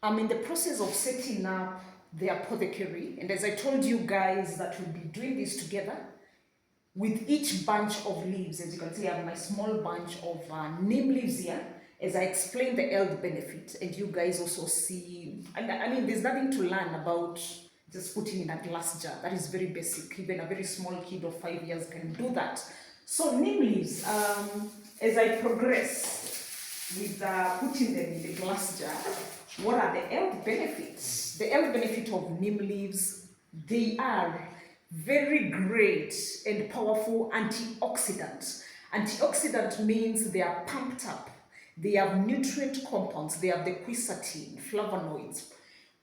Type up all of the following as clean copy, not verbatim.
I'm in the process of setting up the apothecary, and as I told you guys that we'll be doing this together with each bunch of leaves. As you can see, I have my small bunch of neem leaves here, as I explain the health benefit, and you guys also see, and I mean, there's nothing to learn about just putting in a glass jar. That is very basic. Even a very small kid of 5 years can do that. So neem leaves, as I progress with putting them in the glass jar, what are the health benefits? The health benefit of neem leaves, they are very great and powerful antioxidants. Antioxidant means they are pumped up. They have nutrient compounds. They have the quercetin, flavonoids,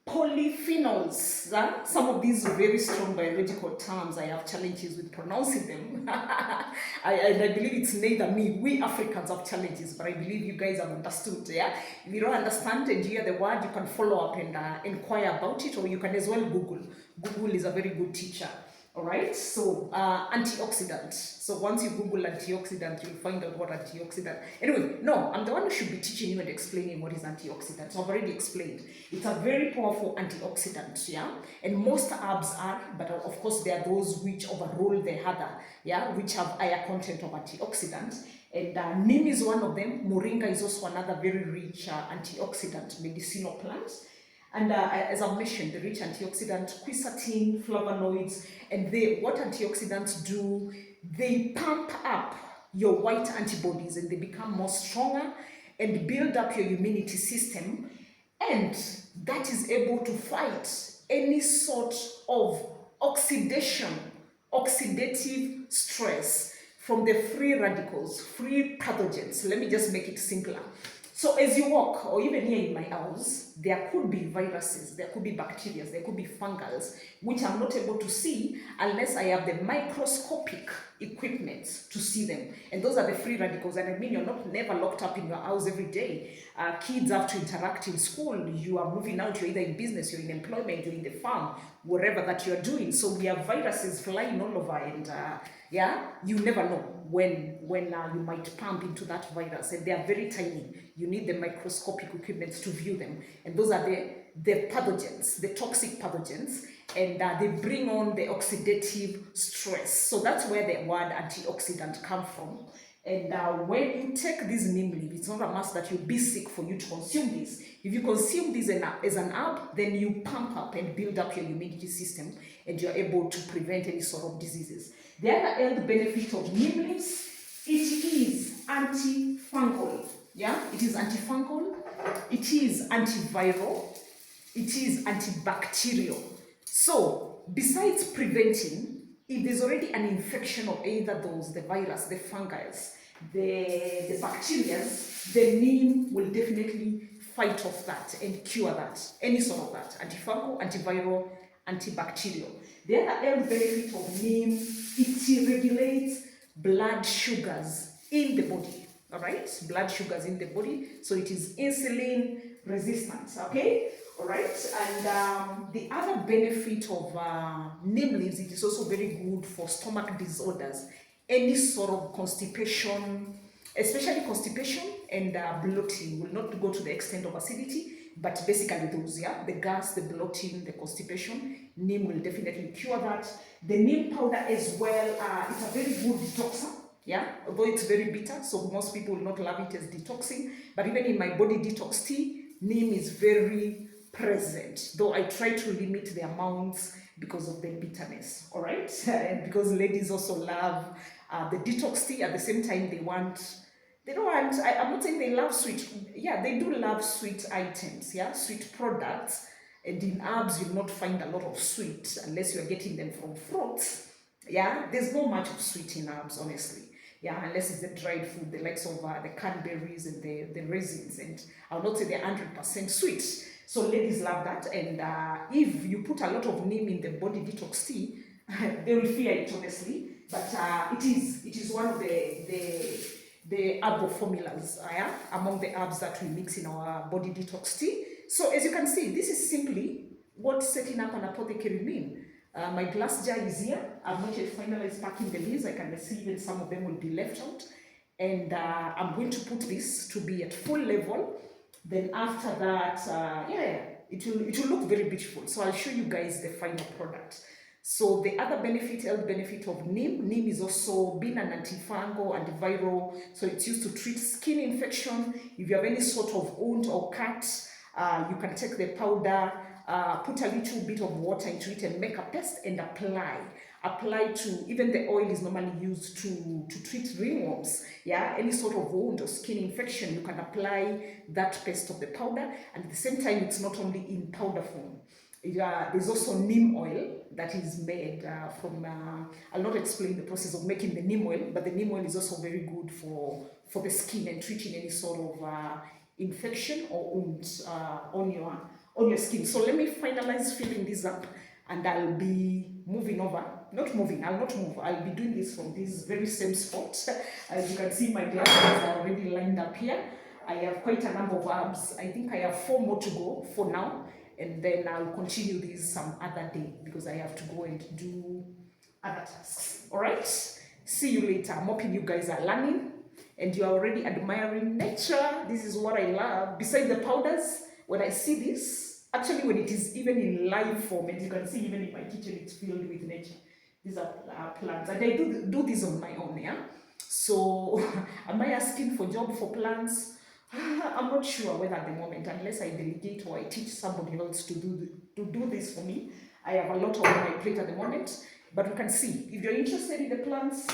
polyphenols. Some of these very strong biological terms, I have challenges with pronouncing them. I believe it's neither me. We Africans have challenges, but I believe you guys have understood. Yeah? If you don't understand and you hear the word, you can follow up and inquire about it, or you can as well Google. Google is a very good teacher. All right, so antioxidant. So once you Google antioxidant, you'll find out what antioxidant. Anyway, no, I'm the one who should be teaching you and explaining what is antioxidant. So I've already explained. It's a very powerful antioxidant, yeah. And most herbs are, but of course there are those which overrule the other, yeah, which have higher content of antioxidant. And neem is one of them. Moringa is also another very rich antioxidant medicinal plant. And as I've mentioned, the rich antioxidant, quercetin, flavonoids, and what antioxidants do, they pump up your white antibodies and they become more stronger and build up your immunity system, and that is able to fight any sort of oxidative stress from the free radicals, free pathogens. Let me just make it simpler. So as you walk, or even here in my house, there could be viruses, there could be bacteria, there could be fungals, which I'm not able to see unless I have the microscopic equipment to see them. And those are the free radicals. And I mean, you're not never locked up in your house every day. Kids have to interact in school. You are moving out, you're either in business, you're in employment, you're in the farm, wherever that you're doing. So we have viruses flying all over, and yeah, you never know when you might pump into that virus, and they are very tiny. You need the microscopic equipment to view them, and those are the pathogens, the toxic pathogens, and they bring on the oxidative stress. So that's where the word antioxidant comes from. And when you take this neem leaf, it's not a must that you be sick for you to consume this. If you consume this as an herb, then you pump up and build up your immunity system, and you're able to prevent any sort of diseases. The other health benefit of neem leaves, it is antifungal. Yeah, it is antifungal, it is antiviral, it is antibacterial. So besides preventing, if there's already an infection of either those, the virus, the fungi, the bacteria, the neem will definitely fight off that and cure that, any sort of that, antifungal, antiviral, antibacterial. The other health benefit of neem, it regulates blood sugars in the body. All right, blood sugars in the body, so it is insulin resistant. Okay, all right. And the other benefit of neem leaves, it is also very good for stomach disorders, any sort of constipation, especially constipation and bloating. Will not go to the extent of acidity, but basically those, yeah, the gas, the bloating, the constipation, neem will definitely cure that. The neem powder as well, it's a very good detoxer. Yeah, although it's very bitter, so most people will not love it as detoxing, but even in my body detox tea, neem is very present, though I try to limit the amounts because of the bitterness. All right, and because ladies also love the detox tea. At the same time, they don't want, I'm not saying they love sweet. Yeah, they do love sweet items, yeah, sweet products. And in herbs, you'll not find a lot of sweet unless you're getting them from fruits. Yeah, there's not much of sweet in herbs, honestly. Yeah, unless it's the dried food, the likes of the cranberries and the raisins. And I'll not say they're 100% sweet. So ladies love that. And if you put a lot of neem in the body detox tea, they will fear it, honestly. But it is one of the herbal formulas, yeah, among the herbs that we mix in our body detox tea. So as you can see, this is simply what setting up an apothecary means. My glass jar is here. I've not yet finalized packing the leaves. I can see even some of them will be left out. And I'm going to put this to be at full level. Then after that, it will look very beautiful. So I'll show you guys the final product. So the other benefit, health benefit of neem, neem is also being an antifungal, antiviral. So it's used to treat skin infection. If you have any sort of wound or cut, you can take the powder, put a little bit of water into it and make a paste and apply to, even the oil is normally used to treat ringworms, yeah, any sort of wound or skin infection. You can apply that paste of the powder, and at the same time it's not only in powder form. There's also neem oil that is made from, I'll not explain the process of making the neem oil, but the neem oil is also very good for the skin and treating any sort of infection or wounds on your skin. So let me finalize filling this up, and I'll be moving over. I'll not move. I'll be doing this from this very same spot. As you can see, my glasses are already lined up here. I have quite a number of herbs. I think I have 4 more to go for now, and then I'll continue this some other day because I have to go and do other tasks. All right? See you later. I'm hoping you guys are learning and you are already admiring nature. This is what I love. Besides the powders, when I see this, actually when it is even in live form, and you can see even in my kitchen, it's filled with nature. These are plants, and I do this on my own, yeah? So, am I asking for job for plants? I'm not sure whether at the moment, unless I delegate or I teach somebody else to do this for me. I have a lot on my plate at the moment, but we can see. If you're interested in the plants,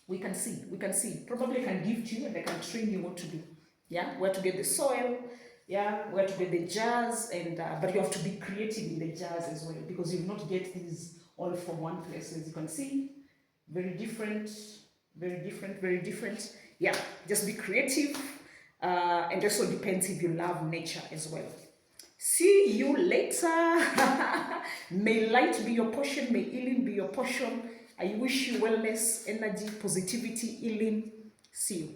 we can see. Probably I can give to you and I can train you what to do. Yeah, where to get the soil, yeah, where to get the jars, and but you have to be creative in the jars as well, because you will not get these all from one place. As you can see, very different, very different. Yeah, just be creative, and also depends if you love nature as well. See you later. May light be your portion, may healing be your portion. I wish you wellness, energy, positivity, healing. See you.